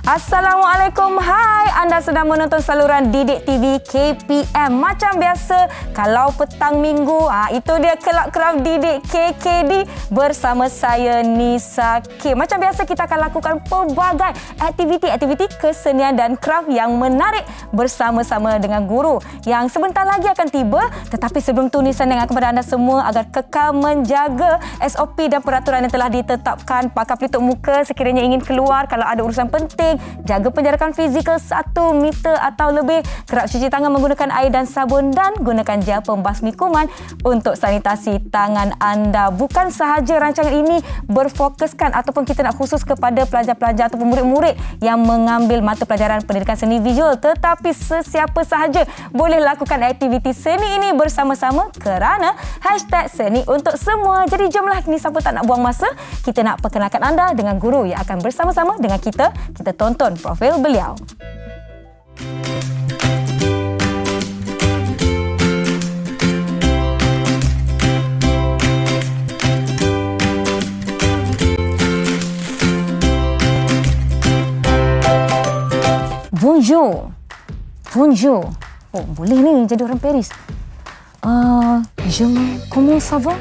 Assalamualaikum, hai. Anda sedang menonton saluran Didik TV KPM. Macam biasa, kalau petang minggu, itu dia Kelab Didik KKD bersama saya, Nisa K. Macam biasa, kita akan lakukan pelbagai aktiviti kesenian dan kraf yang menarik bersama-sama dengan guru yang sebentar lagi akan tiba. Tetapi sebelum tu, Nisa ingatkan kepada anda semua agar kekal menjaga SOP dan peraturan yang telah ditetapkan. Pakai pelitup muka sekiranya ingin keluar. Kalau ada urusan penting, jaga penjarakan fizikal 1 meter atau lebih. Kerap cuci tangan menggunakan air dan sabun dan gunakan gel pembasmi kuman untuk sanitasi tangan anda. Bukan sahaja rancangan ini berfokuskan ataupun kita nak khusus kepada pelajar-pelajar ataupun murid-murid yang mengambil mata pelajaran pendidikan seni visual, tetapi sesiapa sahaja boleh lakukan aktiviti seni ini bersama-sama kerana #seni untuk semua. Jadi jomlah, ni siapa tak nak buang masa, kita nak perkenalkan anda dengan guru yang akan bersama-sama dengan kita tonton profil beliau. Bonjour. Oh, boleh ni jadi orang Paris. Comment ça va?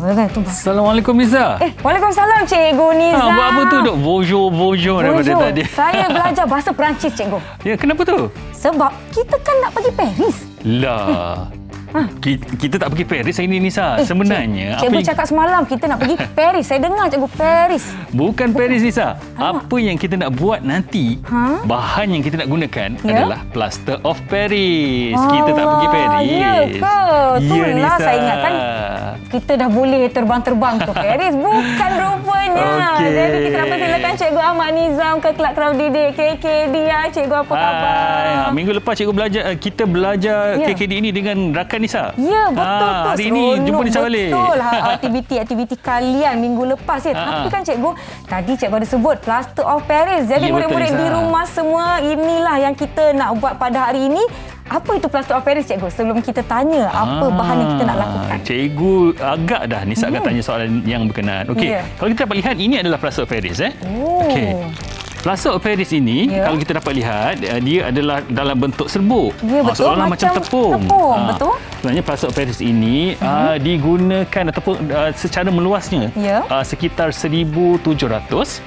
Assalamualaikum, Nisa. Waalaikumsalam, Cikgu Niza. Buat apa tu, Dok? Bonjour daripada tadi. Saya belajar bahasa Perancis, Cikgu. Ya, kenapa tu? Sebab kita kan nak pergi Paris. Lah. Kita tak pergi Paris hari ni, Nisa. Sebenarnya Cikgu cakap semalam kita nak pergi Paris. Saya dengar, Cikgu, Paris. Bukan Paris, Nisa. Apa yang kita nak buat nanti, bahan yang kita nak gunakan adalah plaster of Paris. Kita tak pergi Paris. Ya ke? Itulah Nisa. Saya ingatkan kita dah boleh terbang-terbang ke Paris. Bukan rupanya. Okey. Jadi kita nak persilakan Cikgu Ahmad Nizam ke Kelab Didik KKD. Cikgu, apa khabar? Minggu lepas kita belajar KKD ini dengan rakan Nisa. Ya, betul. Hari ini jumpa Nisa balik. Betul. Aktiviti kalian minggu lepas ya. Tapi kan Cikgu, tadi Cikgu ada sebut plaster of Paris. Jadi murid-murid di rumah semua, inilah yang kita nak buat pada hari ini. Apa itu plaster of Paris, Cikgu? Sebelum kita tanya apa bahan yang kita nak lakukan. Cikgu agak dah Nisa akan tanya soalan yang berkenaan. Okey. Kalau kita dapat lihat, ini adalah plaster of Paris. Okey. Plaster of Paris ini, kalau kita dapat lihat, dia adalah dalam bentuk serbuk. Ya, betul. Seolah-olah macam tepung. Betul. Sebenarnya plaster of Paris ini digunakan ataupun secara meluasnya sekitar 1,700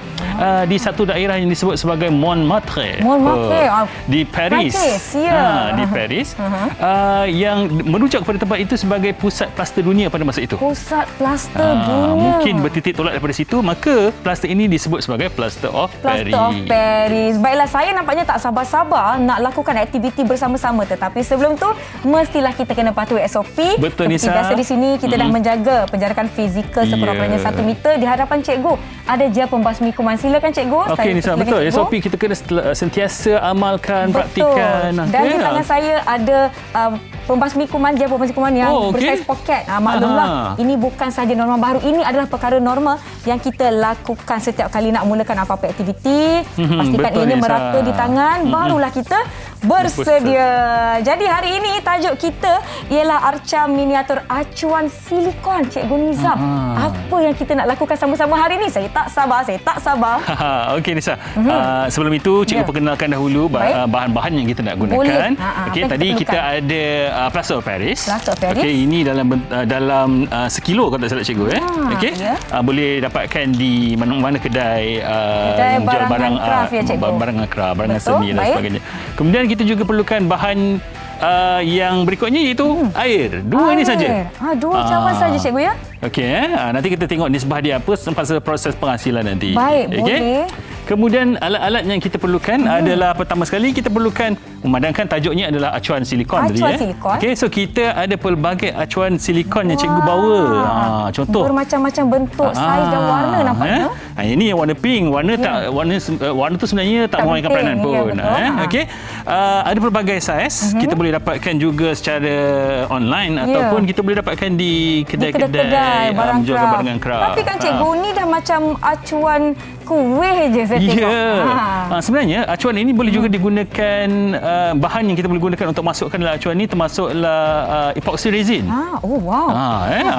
di satu daerah yang disebut sebagai Montmartre. Di Paris. Di Paris. Yang merujuk kepada tempat itu sebagai pusat plaster dunia pada masa itu. Pusat plaster dunia. Mungkin bertitik tolak daripada situ, maka plaster ini disebut sebagai plaster of Paris. Baiklah, saya nampaknya tak sabar-sabar nak lakukan aktiviti bersama-sama. Tetapi sebelum tu, mestilah kita kena patuhi SOP. Betul, Nisa. Seperti biasa di sini, kita dah menjaga penjarakan fizikal sekurang-kurangnya 1 meter. Di hadapan Cikgu, ada gel pembasmi kuman. Silakan, Cikgu. Okey, Nisa, betul. SOP kita kena sentiasa amalkan, praktikan. Dan di tangan saya ada pembasmi kuman, gel pembasmi kuman yang bersaiz poket. Maklumlah, ini bukan sahaja norma baru. Ini adalah perkara norma yang kita lakukan setiap kali nak mulakan apa-apa aktiviti. Pastikan ianya merata di tangan, barulah kita bersedia. Jadi hari ini tajuk kita ialah arca miniatur acuan silikon, Cikgu Nizam. Apa yang kita nak lakukan sama-sama hari ini? Saya tak sabar. Okey, Nisa. Sebelum itu, Cikgu perkenalkan dahulu bahan-bahan yang kita nak gunakan. Okey, tadi kita ada plaster of Paris. Okey, ini dalam sekilo kalau tak salah Cikgu. Okey. Boleh dapatkan di mana-mana kedai jual barang craft, barang seni dan sebagainya. Kemudian kita juga perlukan bahan yang berikutnya, iaitu air. Dua ini saja. Dua cawan saja, Cikgu, ya. Okey, nanti kita tengok nisbah dia apa semasa proses penghasilan nanti. Baik, boleh. Kemudian alat-alat yang kita perlukan adalah, pertama sekali kita perlukan, memandangkan tajuknya adalah acuan silikon tadi. Silikon. Okey, so kita ada pelbagai acuan silikon yang Cikgu bawa. Contoh, bermacam-macam bentuk, saiz dan warna nampaknya. Ini yang warna pink, warna tu sebenarnya tak memainkan peranan pun. Okey. Ada pelbagai saiz. Kita boleh dapatkan juga secara online ataupun kita boleh dapatkan di kedai-kedai menjualkan barangan craft. Tapi kan Cikgu, ni dah macam acuan kuih je saya tengok. Sebenarnya acuan ini boleh juga digunakan, bahan yang kita boleh gunakan untuk masukkan dalam acuan ini termasuklah epoxy resin. Oh wow.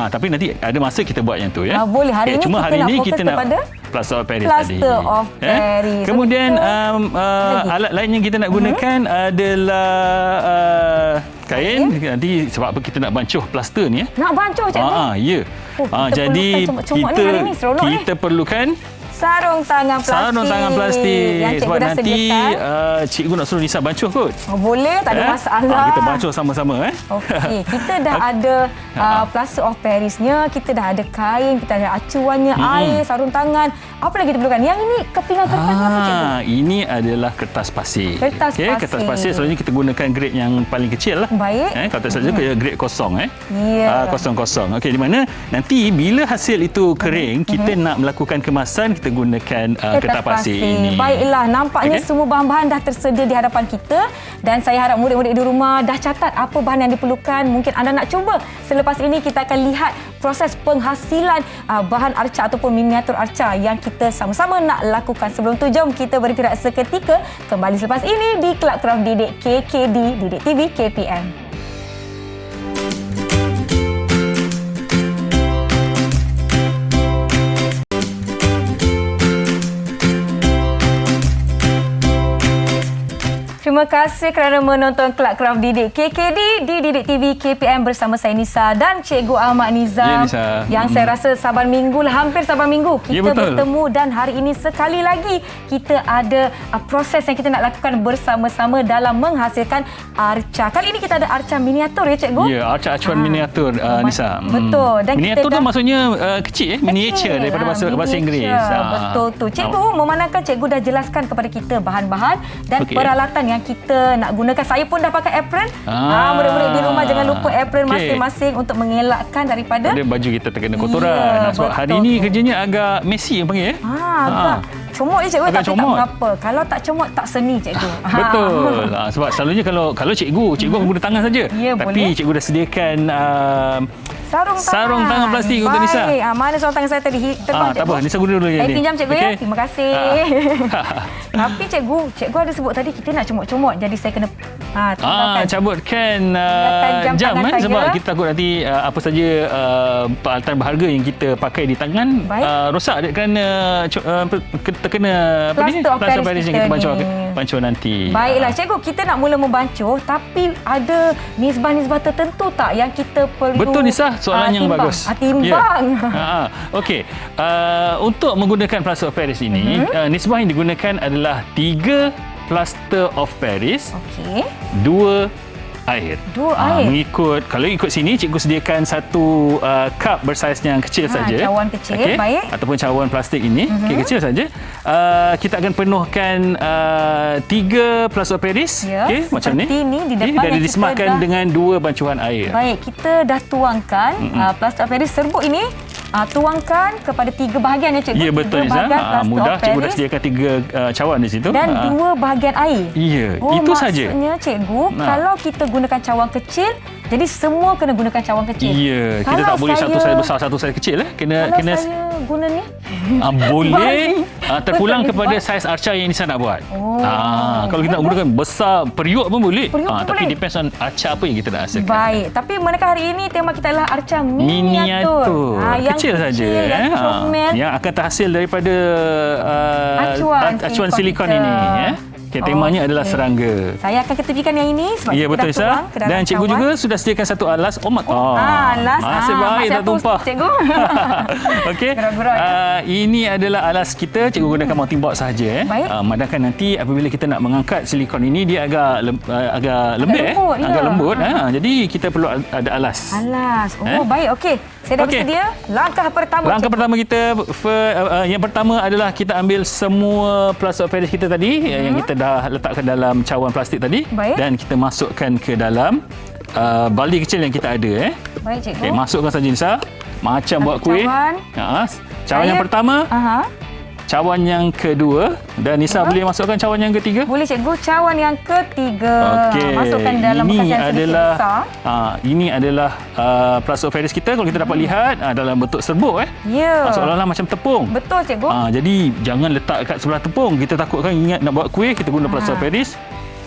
Tapi nanti ada masa kita buat yang tu ya. Boleh, hari ini cuma kita hari nak ini fokus kita nak kepada plaster of Paris tadi. Plaster of Paris. Kemudian alat lain yang kita nak gunakan adalah kain. Nanti sebab apa kita nak bancuh plaster ni. Nak bancuh, cikgu? Ya. Jadi kita perlukan sarung tangan plastik. Sarung tangan plastik. Yang sebab nanti cikgu nak suruh Nisa bancuh kot. Boleh, tak ada masalah. Kita bancuh sama-sama. Okey, kita dah ada plaster of Paris-nya, kita dah ada kain, kita ada acuannya, air, sarung tangan. Apa lagi kita perlukan? Yang ini kepingan kertas apa, cikgu? Ini adalah kertas pasir. Kertas pasir. Kertas pasir selalunya kita gunakan grade yang paling kecil lah. Baik. Kalau tak salah grade kosong. Kosong-kosong. Okey, di mana nanti bila hasil itu kering, kita nak melakukan kemasan, kita gunakan kertas pasir ini. Baiklah, nampaknya semua bahan-bahan dah tersedia di hadapan kita dan saya harap murid-murid di rumah dah catat apa bahan yang diperlukan. Mungkin anda nak cuba. Selepas ini kita akan lihat proses penghasilan bahan arca ataupun miniatur arca yang kita sama-sama nak lakukan. Sebelum tu, jom kita beristirahat seketika. Kembali selepas ini di Kelab Kraft Didik KKD, Didik TV KPM. Terima kasih kerana menonton Kelab Kraft Didik KKD di Didik TV KPM bersama saya Nisa dan Cikgu Ahmad Nizam. Yang saya rasa saban minggu lah, hampir saban minggu kita bertemu dan hari ini sekali lagi kita ada proses yang kita nak lakukan bersama-sama dalam menghasilkan arca. Kali ini kita ada arca miniatur ya, Cikgu? Ya, arca acuan miniatur, Nisa. Betul. Dan miniatur tu maksudnya kecil, miniature daripada bahasa Inggeris. Betul tu. Cikgu, memandangkan Cikgu dah jelaskan kepada kita bahan-bahan dan peralatan yang kita nak gunakan. Saya pun dah pakai apron. Murid-murid di rumah jangan lupa apron masing-masing untuk mengelakkan daripada baju kita terkena kotoran. Sebab hari ini kerjanya agak messy yang panggil. Comot je, cikgu, tapi tak mengapa. Kalau tak comot, tak seni, cikgu. Betul. Sebab selalunya kalau cikgu akan guna tangan saja. Tapi cikgu dah sediakan sarung tangan plastik untuk Nisa. Mana sarung tangan saya tadi? Tak apa, Nisa guna dulu. Saya pinjam, cikgu, ya. Terima kasih. Tapi cikgu ada sebut tadi kita nak comot-comot. Jadi saya kena cabutkan jam sebab kita takut nanti apa saja peralatan berharga yang kita pakai di tangan rosak kerana terkena plaster of Paris yang kita bancuh nanti. Baiklah, cikgu, kita nak mula membancuh tapi ada nisbah-nisbah tertentu tak yang kita perlu? Betul, Nisa, soalan yang bagus. Timbang. Okey. Untuk menggunakan plaster of Paris ini, nisbah yang digunakan adalah 3 plaster of Paris, 2 air. Kalau ikut sini, cikgu sediakan satu cup bersaiz yang kecil saja. Cawan kecil, baik. Ataupun cawan plastik ini, kecil saja. Kita akan penuhkan 3 plaster of Paris, macam ni. Dan disematkan dengan 2 bancuhan air. Baik, kita dah tuangkan plaster of Paris serbuk ini. Tuangkan kepada 3 bahagian ya, cikgu. Ya, betul, Nisa. Mudah, cikgu dah sediakan 3 cawan di situ. Dan 2 bahagian air. Ya, itu saja. Maksudnya, cikgu, kalau kita gunakan cawan kecil, jadi semua kena gunakan cawan kecil. Ya, kita tak boleh satu saiz besar, satu saiz kecil. Kena saya guna ni? Boleh. Terpulang kepada saiz arca yang Nisa nak buat. Kalau kita nak gunakan besar, periuk pun boleh. Tapi depends on arca apa yang kita nak hasilkan. Baik. Tapi manakah hari ini tema kita adalah arca miniatur. Yang kecil saja. Yang akan terhasil daripada acuan silikon ini. Temanya adalah serangga. Saya akan ketepikan yang ini sebab kita betul, dah tuang ke dalam dan cikgu cawan. Juga sudah sediakan satu alas. Alas. Masih baik tak tumpah. Cikgu. Okey. Ini adalah alas kita. Cikgu gunakan mounting board sahaja. Madangkan nanti apabila kita nak mengangkat silikon ini, dia agak lembut. Agak lembut. Jadi kita perlu ada alas. Baik. Okey. Saya dah bersedia. Langkah pertama kita, yang pertama adalah kita ambil semua plaster of Paris kita tadi yang kita dah letakkan dalam cawan plastik tadi. Dan kita masukkan ke dalam baldi kecil yang kita ada. Baik, cikgu. Masukkan saja, Nisa. Macam buat kuih. Cawan yang pertama. Cawan yang kedua. Dan Nisa boleh masukkan cawan yang ketiga? Boleh, cikgu. Cawan yang ketiga. Masukkan dalam bekas yang sedikit besar. Ini adalah plaster of Paris kita. Kalau kita dapat lihat dalam bentuk serbuk. Seolah-olah macam tepung. Betul, cikgu. Jadi jangan letak kat sebelah tepung. Kita takutkan ingat nak buat kuih, kita guna plaster of Paris.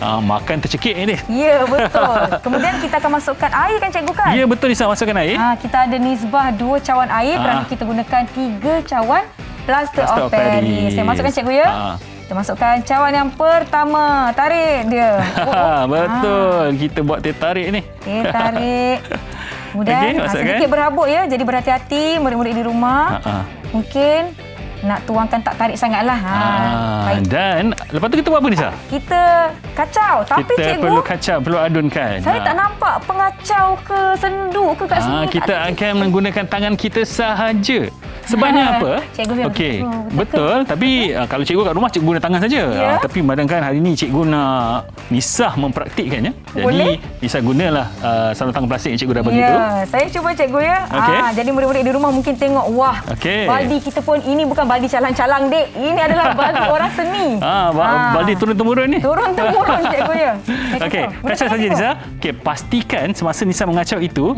Makan tercekik ni. Ya, betul. Kemudian kita akan masukkan air kan, cikgu, kan? Ya, betul, Nisa. Masukkan air. Kita ada nisbah 2 cawan air kerana kita gunakan 3 cawan Plaster of Paris. Saya masukkan cikgu ya. Kita masukkan cawan yang pertama. Tarik dia. Betul. Kita buat teh tarik ni. Teh tarik. Kemudian sedikit berhabuk ya. Jadi berhati-hati murid-murid di rumah. Mungkin nak tuangkan tak tarik sangatlah. Baik. Dan lepas tu kita buat apa, Nisa? Kita kacau. Tapi kita cikgu, perlu kacau, perlu adunkan. Saya tak nampak pengacau ke sendu ke kat sini. Kita akan menggunakan tangan kita sahaja. Sebabnya apa? Cikgu okey, betul. Tapi kalau cikgu kat rumah, cikgu guna tangan saja. Tapi madangkan hari ini cikgu nak Nisa mempraktikkannya. Jadi Nisa gunalah sarung tangan plastik yang cikgu dah bagi tu. Saya cuba cikgu ya. Jadi murid-murid di rumah mungkin tengok, wah, baldi kita pun ini bukan baldi calang-calang, dek. Ini adalah baldi orang seni. Baldi turun-temurun ni. Turun-temurun cikgu ya. Okey, kacau saja Nisa. Okey, pastikan semasa Nisa mengacau itu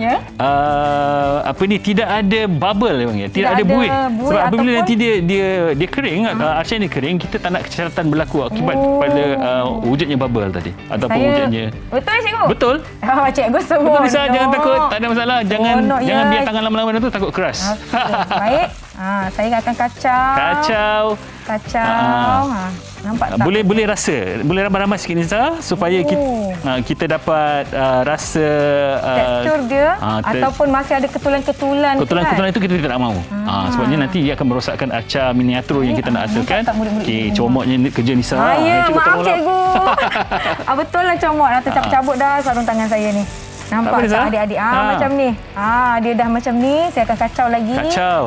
tidak ada bubble dia panggil. Tidak ada buih. Sebab apabila nanti dia kering, arca ni kering, kita tak nak kecacatan berlaku akibat pada wujudnya bubble tadi ataupun wujudnya. Betul cikgu? Betul. Cikgu semua. Betul Nisa, jangan takut, tak ada masalah. Jangan biar tangan lama-lama tu takut keras. Baik. Saya akan kacau. Nampak tak? Boleh rasa, boleh ramai-ramai sikit Nisa supaya kita dapat rasa tekstur dia ataupun masih ada ketulan-ketulan. Ketulan-ketulan itu kita tidak mahu. Sebabnya nanti dia akan merosakkan arca miniatur yang kita nak hasilkan. Okey, comotnya kerja Nisa. Maaf cikgu. Betul lah comot. Tercabut dah sarung tangan saya ni. Nampak tak adik-adik? Macam ni. Dia dah macam ni. Saya akan kacau lagi. Kacau.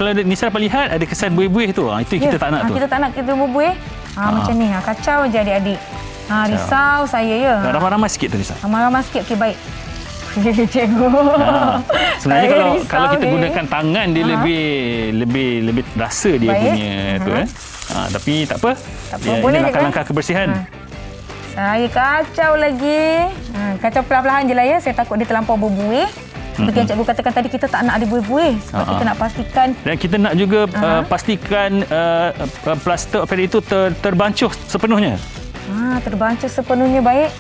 Kalau Nisa dapat lihat, ada kesan buih-buih tu. Itu kita tak nak tu. Kita tak nak kita buih. Macam ni. Kacau je adik-adik. Risau saya ya. Ramai-ramai sikit tu Nisa. Ramai-ramai sikit. Okey, baik. Cikgu. Sebenarnya kalau kita gunakan tangan, dia lebih rasa dia punya tu. Tapi tak apa. Ini langkah-langkah kebersihan. Saya kacau lagi. Kacau perlahan-lahan je lah ya. Saya takut dia terlampau berbuih. Seperti yang cikgu katakan tadi, kita tak nak ada buih-buih. Sebab kita nak pastikan. Dan kita nak juga pastikan plaster of Paris itu terbancuh sepenuhnya. Terbancuh sepenuhnya, baik.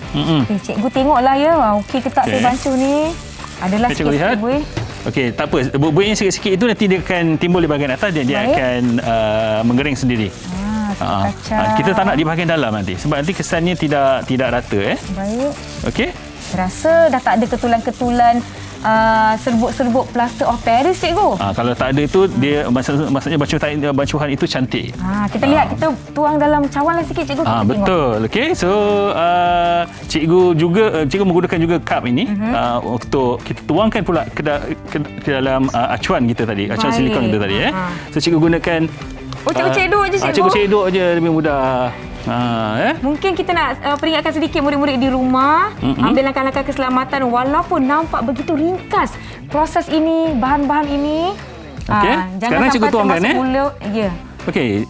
Cikgu tengoklah ya. Okey ke tak terbancuh ni. Adalah sikit-sikit buih. Okey, tak apa. Buih yang sikit-sikit itu nanti dia akan timbul di bahagian atas dan dia akan mengering sendiri. Kita tak nak di bahagian dalam nanti. Sebab nanti kesannya tidak rata. Baik. Okey. Rasa dah tak ada ketulan-ketulan serbuk-serbuk plaster of Paris, cikgu. Kalau tak ada itu, dia maksudnya bancuhan itu cantik. Kita lihat, kita tuang dalam cawan lah sikit, cikgu. Betul. Okey. So, cikgu menggunakan juga cup ini untuk kita tuangkan pula ke dalam acuan kita tadi, acuan silikon kita tadi. So, cikgu gunakan cikgu cedok je, cikgu. Cikgu cedok je, lebih mudah. Mungkin kita nak peringatkan sedikit murid-murid di rumah, ambil langkah-langkah keselamatan walaupun nampak begitu ringkas proses ini, bahan-bahan ini. Okey. Sekarang cikgu tuangkan Okey,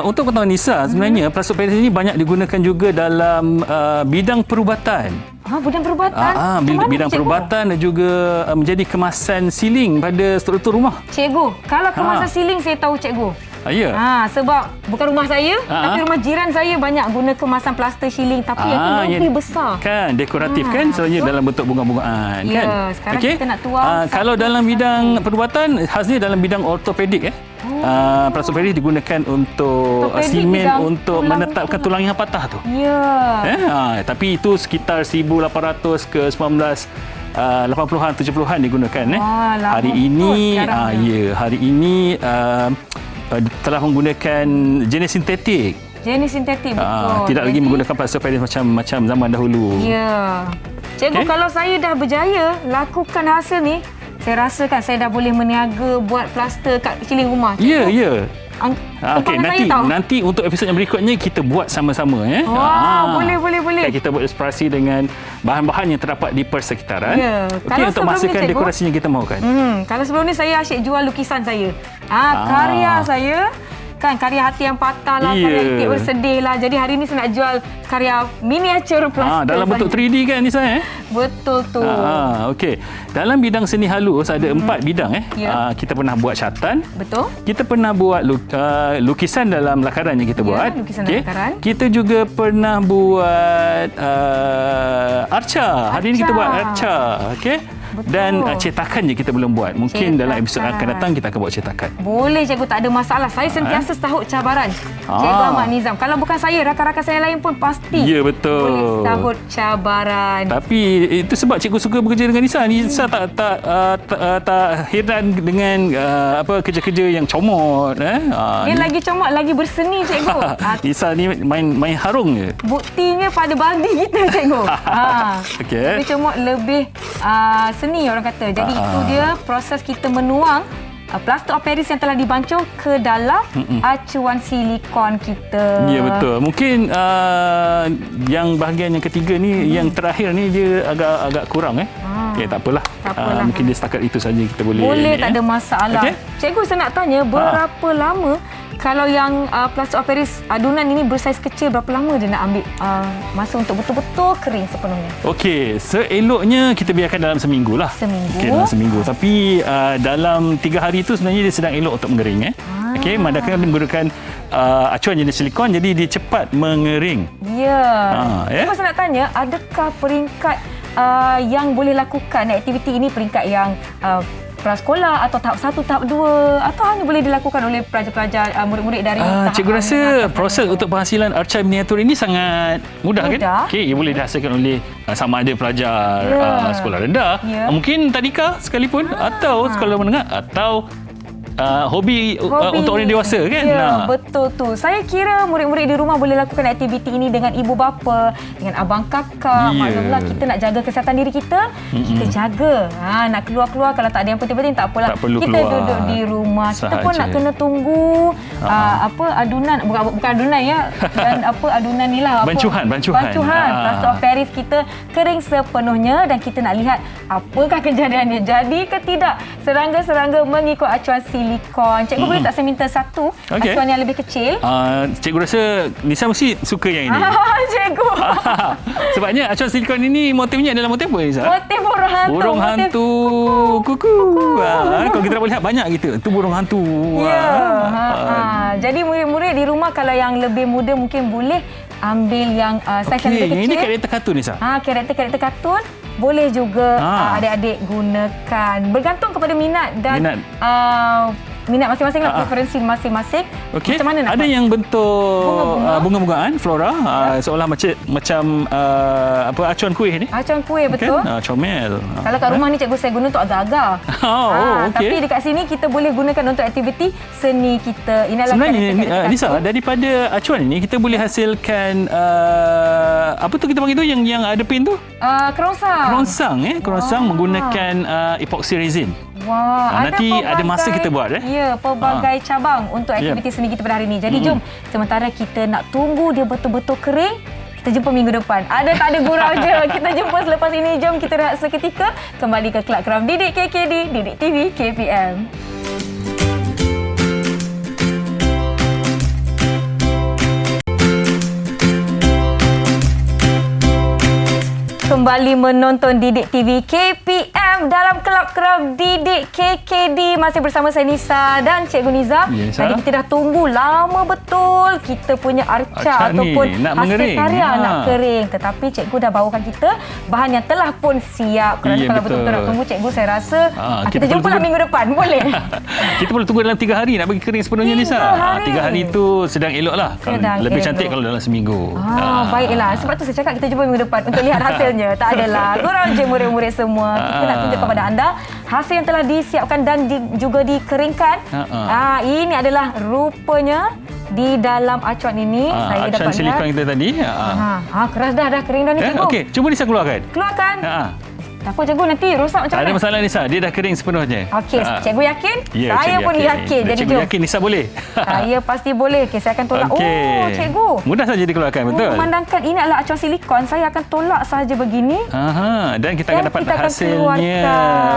untuk pengetahuan Nisa, sebenarnya plaster of Paris ini banyak digunakan juga dalam bidang perubatan. Bidang perubatan? Bidang perubatan dan juga menjadi kemasan siling pada struktur rumah. Cikgu, kalau kemasan siling saya tahu, cikgu. Ya. Sebab bukan rumah saya, tapi rumah jiran saya banyak guna kemasan plaster siling, tapi yang lebih besar. Kan, dekoratif kan, soalnya dalam bentuk bunga-bungaan kan. Sekarang kita nak tuang. Kalau dalam bidang perubatan, khasnya dalam bidang ortopedik plaster of Paris digunakan untuk simen untuk menetapkan tulang yang patah tu. Tapi itu sekitar 1800 ke 1980-an 70-an digunakan. Hari ini telah menggunakan jenis sintetik. Betul. Tidak lagi menggunakan plaster of Paris macam zaman dahulu. Cikgu, kalau saya dah berjaya lakukan hasil ni, saya rasakan saya dah boleh meniaga buat plaster kat siling rumah. Ya. Nanti untuk episod yang berikutnya kita buat sama-sama. Boleh. Kita buat eksplorasi dengan bahan-bahan yang terdapat di persekitaran. Untuk menghasilkan dekorasi yang kita mahukan. Kalau sebelum ni saya asyik jual lukisan saya. Karya saya. Kan, karya hati yang patah lah, karya itik bersedih lah. Jadi hari ni saya nak jual karya miniatur plaster. Dalam bentuk 3D kan Nisa? Betul tu. Okey. Dalam bidang seni halus ada 4 bidang. Kita pernah buat catatan. Betul. Kita pernah buat lukisan dalam lakaran yang kita buat. Lukisan dalam lakaran. Kita juga pernah buat arca. Hari ini kita buat arca. Okey. Dan cetakan je kita belum buat. Mungkin dalam episod akan datang kita akan buat cetakan. Boleh cikgu, tak ada masalah. Saya sentiasa sahut cabaran. Cikgu Ahmad Nizam. Kalau bukan saya, rakan-rakan saya lain pun pasti boleh sahut cabaran. Tapi itu sebab cikgu suka bekerja dengan Nisa. Nisa tak heran dengan kerja-kerja yang comot. Dia lagi comot, lagi berseni cikgu. Nisa ni main harung je. Buktinya pada baldi kita cikgu. Lebih comot, lebih seni orang kata. Jadi itu dia proses kita menuang plaster of Paris yang telah dibancuh ke dalam acuan silikon kita. Ya, betul. Mungkin yang bahagian yang ketiga ni, yang terakhir ni dia agak kurang. Okey, tak apalah. Mungkin dia setakat itu saja kita boleh. Boleh, tak ada masalah. Cikgu, saya nak tanya, berapa lama kalau yang plaster of Paris adunan ini bersaiz kecil, berapa lama dia nak ambil masa untuk betul-betul kering sepenuhnya? Okey, seeloknya kita biarkan dalam seminggu lah. Okey, dalam seminggu. Tapi dalam 3 hari itu sebenarnya dia sedang elok untuk mengering. Okey, manakala menggunakan acuan jenis silikon, jadi dia cepat mengering. Ya. Saya nak tanya, adakah peringkat yang boleh lakukan aktiviti ini, peringkat yang prasekolah atau tahap 1, tahap 2, atau hanya boleh dilakukan oleh pelajar-pelajar, murid-murid dari tahap cikgu rasa proses untuk penghasilan arca miniatur ini sangat mudah. Kan? Okey, ia boleh dihasilkan oleh sama ada pelajar sekolah rendah, mungkin tadika sekalipun, atau sekolah menengah, atau hobi untuk orang dewasa kan. Ya, betul tu. Saya kira murid-murid di rumah boleh lakukan aktiviti ini dengan ibu bapa, dengan abang kakak. Maklumlah, kita nak jaga kesihatan diri kita, kita jaga. Nak keluar-keluar kalau tak ada yang penting-penting tak apalah. Tak perlu kita keluar. Duduk di rumah. Kita pun nak kena tunggu adunan, bukan adunan ya. Dan adunan ni lah. Bancuhan. Plaster of Paris kita kering sepenuhnya dan kita nak lihat apakah kejadiannya. Jadi ke tidak serangga-serangga mengikut acuan silikon. Cikgu boleh tak saya minta satu acuan yang lebih kecil? Cikgu rasa Nisa mesti suka yang ini. Cikgu. Sebabnya acuan silikon ini motifnya adalah motif apa, Nisa? Motif burung hantu. Burung hantu. Kuku. Kalau kita boleh lihat banyak gitu. Itu burung hantu. Jadi murid-murid di rumah kalau yang lebih muda mungkin boleh ambil yang saiz yang lebih kecil. Ini karakter kartun, Nisa. Karakter kartun boleh juga adik-adik gunakan. Bergantung kepada minat dan minat masing-masing lah, preferensi masing-masing. Macam mana nak ada buat? yang bentuk bunga-bungaan, flora, seolah macam acuan kuih ni. Acuan kuih, betul. Comel. Kalau kat rumah ni cikgu saya guna untuk agar-agar. Tapi dekat sini kita boleh gunakan untuk aktiviti seni kita. Inilah sebenarnya Nisa, daripada acuan ini kita boleh hasilkan apa tu kita panggil tu yang ada pin tu? Kerongsang menggunakan epoxy resin. Nanti ada masa kita buat. Pelbagai cabang untuk aktiviti seni kita pada hari ini. Jadi jom, sementara kita nak tunggu dia betul-betul kering, kita jumpa minggu depan. Ada tak ada gurau je. Kita jumpa selepas ini. Jom kita rehat seketika. Kembali ke Kelab Keram Didik KKD, Didik TV KPM. Kembali menonton Didik TV KPM dalam Kelab Keram Didik KKD. Masih bersama saya Nisa dan Cikgu Nizam. Tadi kita dah tunggu lama betul kita punya arca ataupun hasil karya nak kering. Tetapi Cikgu dah bawakan kita bahan yang telah pun siap. Kerana kalau betul-betul nak tunggu Cikgu, saya rasa kita jumpa lah minggu depan. Boleh? Kita perlu tunggu dalam 3 hari nak bagi kering sepenuhnya, Nisa. 3 hari itu sedang elok lah. Lebih cantik kalau dalam seminggu. Baiklah. Sebab tu saya cakap kita jumpa minggu depan untuk lihat hasilnya. Tak adalah. Gurau je murid-murid semua. Kita nak tunjuk kepada anda hasil yang telah disiapkan dan juga dikeringkan. Ini adalah rupanya di dalam acuan ini. Saya dapat lihat. Acuan silikon kita tadi. Keras dah kering dah ni, Cikgu. Okey, cuba Nisa keluarkan. Keluarkan. Takut Cikgu nanti rosak macam mana? Tak ada masalah, Nisa. Dia dah kering sepenuhnya. Okey, Cikgu yakin? Ya, saya pun yakin. Jadi Cikgu yakin Nisa boleh. Saya pasti boleh. Okey, saya akan tolak. Oh, Cikgu. Mudah saja dikeluarkan, betul. Memandangkan ini adalah acuan silikon, saya akan tolak sahaja begini. Dan kita akan dapat hasilnya.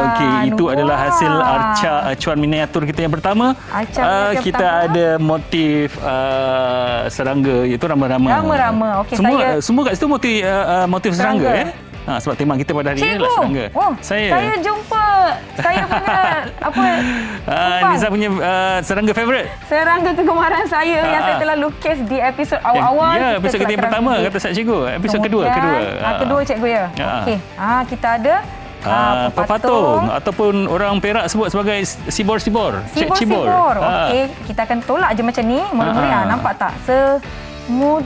Okey, itu adalah hasil arca acuan miniatur kita yang pertama. Kita ada motif serangga, iaitu rama-rama. Rama-rama. Okey, semua kat situ motif serangga. Sebab tema kita pada hari ini adalah serangga. Saya jumpa saya punya Nisa punya serangga favourite. Serangga kegemaran saya yang saya telah lukis di episod awal-awal. Ya, episod kita yang pertama kata Cikgu. Episod kedua. Kedua Cikgu ya. Okey. Kita ada pepatung ataupun orang Perak sebut sebagai sibor-sibor. Sibor-sibor. Okey, kita akan tolak je macam ni. Murid-murid nampak tak?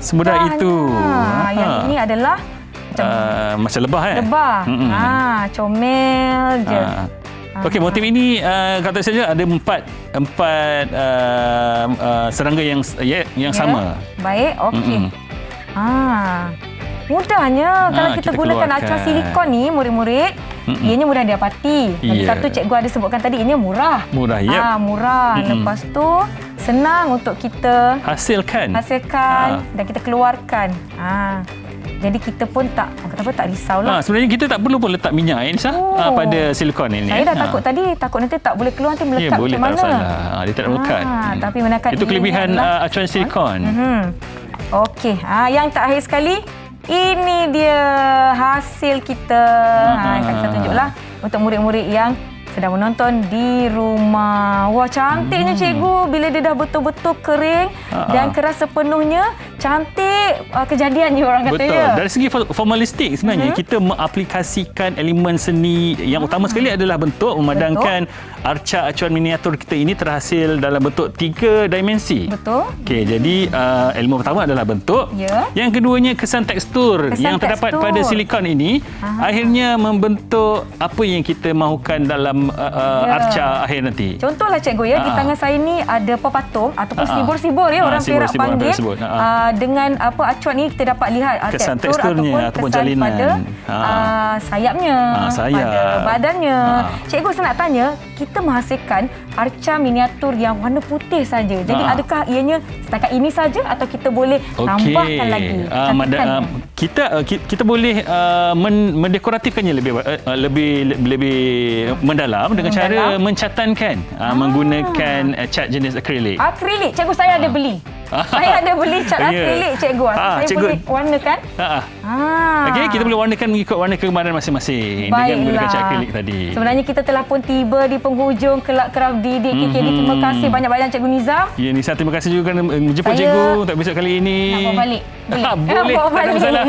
Semudah itu. Yang ini adalah macam lebah Lebah. Comel je. Okey, motif ini kata saja ada empat serangga yang sama. Baik, okey. Mudahnya kalau kita gunakan acuan silikon ni, murid-murid, ianya mudah didapati. Lagi satu cikgu ada sebutkan tadi, ianya murah. Murah, ya. Murah. Lepas tu senang untuk kita hasilkan dan kita keluarkan. Jadi kita pun tak risaulah. Sebenarnya kita tak perlu pun letak minyak pada silikon ini. Saya dah takut nanti tak boleh keluar, nanti melekat macam mana. Tak salah. Dia tak ada melekat. Tapi menekan itu kelebihan acuan silikon. Okey, yang terakhir sekali, ini dia hasil kita. Saya tunjuklah untuk murid-murid yang sedang menonton di rumah. Wah, cantiknya cikgu bila dia dah betul-betul kering dan keras sepenuhnya. Cantik kejadiannya orang kata. Betul. Dari segi formalistik sebenarnya kita mengaplikasikan elemen seni yang utama sekali adalah bentuk, memadamkan arca acuan miniatur kita ini terhasil dalam bentuk 3 dimensi. Betul. Okey, jadi elemen pertama adalah bentuk. Yang keduanya kesan tekstur yang terdapat pada silikon ini akhirnya membentuk apa yang kita mahukan dalam arca akhir nanti. Contohlah cikgu di tangan saya ni ada pepatung ataupun sibor-sibor orang Perak panggil. Dengan acuan ni kita dapat lihat kesan tekstur teksturnya ataupun jalinan pada sayapnya, pada badannya. Cikgu saya nak tanya, kita menghasilkan arca miniatur yang warna putih saja. Jadi adakah ianya setakat ini saja atau kita boleh tambahkan lagi? Kita boleh mendekoratifkannya lebih mendalam dengan cara mencatankan menggunakan cat jenis akrilik. Akrilik, cikgu saya ada beli. Saya ada beli cat akrilik, cikgu. Saya boleh warnakan. Okey, kita boleh warnakan mengikut warna kegemaran masing-masing dengan menggunakan cat akrilik tadi. Sebenarnya kita telah pun tiba di penghujung Kelab Kraft Didik KKD. Terima kasih banyak-banyak Cikgu Nizam. Ya, Nisa, terima kasih juga kerana menjemput cikgu untuk episod kali ini. Nak bawa balik? Boleh, tak ada masalah.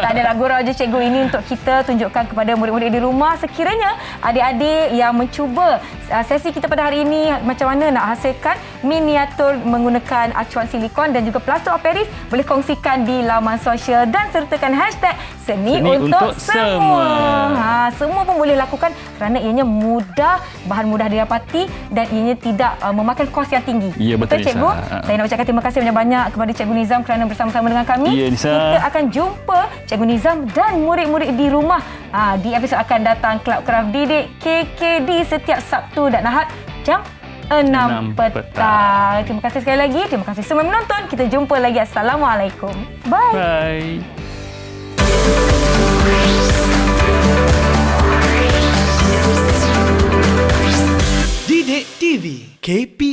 Tak adalah, gurau je cikgu ini untuk kita tunjukkan kepada murid-murid di rumah. Sekiranya adik-adik yang mencuba sesi kita pada hari ini, macam mana nak hasilkan miniatur menggunakan acuan silikon dan juga plaster of Paris, boleh kongsikan di laman sosial dan sertakan hashtag Seni untuk semua. Semua pun boleh lakukan kerana ianya mudah, bahan mudah didapati dan ianya tidak memakan kos yang tinggi. Ya, betul, cikgu. Saya nak ucapkan terima kasih banyak-banyak kepada Cikgu Nizam kerana bersama-sama dengan kami. Ya, Nisa. Kita akan jumpa Cikgu Nizam dan murid-murid di rumah di episod akan datang Kelab Kraft Didik KKD setiap Sabtu dan Ahad jam 6 petang. Terima kasih sekali lagi. Terima kasih semua menonton. Kita jumpa lagi. Assalamualaikum. Bye. Bye. Didik TV KP